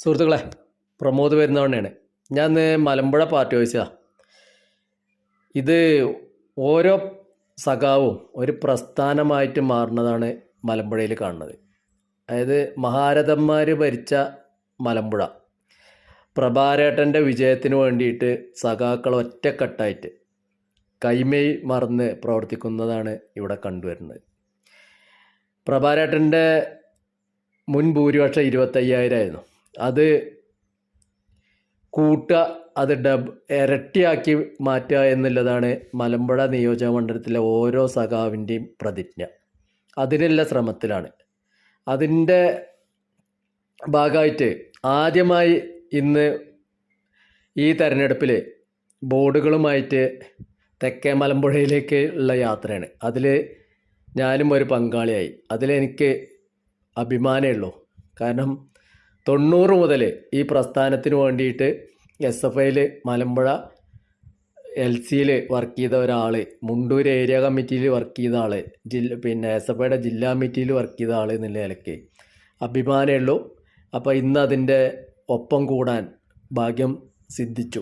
സുഹൃത്തുക്കളെ, പ്രമോദ് വരുന്നവണ്ണയാണ്. ഞാൻ ഇന്ന് മലമ്പുഴ പാർട്ടി ഓഫീസാ. ഇത് ഓരോ സഖാവും ഒരു പ്രസ്ഥാനമായിട്ട് മാറുന്നതാണ് മലമ്പുഴയിൽ കാണുന്നത്. അതായത് മഹാരഥന്മാർ ഭരിച്ച മലമ്പുഴ പ്രഭാരേട്ടൻ്റെ വിജയത്തിന് വേണ്ടിയിട്ട് സഖാക്കൾ ഒറ്റക്കെട്ടായിട്ട് കൈമേയ് മറന്ന് പ്രവർത്തിക്കുന്നതാണ് ഇവിടെ കണ്ടുവരുന്നത്. പ്രഭാരേട്ടൻ്റെ മുൻ ഭൂരിപക്ഷം 25,000 ആയിരുന്നു. അത് കൂട്ടുക, അത് ഇരട്ടിയാക്കി മാറ്റുക എന്നുള്ളതാണ് മലമ്പുഴ നിയോജക മണ്ഡലത്തിലെ ഓരോ സഖാവിൻ്റെയും പ്രതിജ്ഞ. അതിനുള്ള ശ്രമത്തിലാണ്. അതിൻ്റെ ഭാഗമായിട്ട് ആദ്യമായി ഇന്ന് ഈ തെരഞ്ഞെടുപ്പിൽ ബോർഡുകളുമായിട്ട് തെക്കേ മലമ്പുഴയിലേക്ക് ഉള്ള യാത്രയാണ്. അതിൽ ഞാനും ഒരു പങ്കാളിയായി. അതിലെനിക്ക് അഭിമാനമേ ഉള്ളൂ. കാരണം 90 മുതൽ ഈ പ്രസ്ഥാനത്തിന് വേണ്ടിയിട്ട് SFIയിൽ മലമ്പുഴ LCയിൽ വർക്ക് ചെയ്ത ഒരാൾ, മുണ്ടൂർ ഏരിയ കമ്മിറ്റിയിൽ വർക്ക് ചെയ്ത ആൾ, SFIയുടെ ജില്ലാ കമ്മിറ്റിയിൽ വർക്ക് ചെയ്ത ആൾ എന്നുള്ള നിലയ്ക്ക് അഭിമാനമേ ഉള്ളൂ. അപ്പോൾ ഇന്ന് അതിൻ്റെ ഒപ്പം കൂടാൻ ഭാഗ്യം സിദ്ധിച്ചു.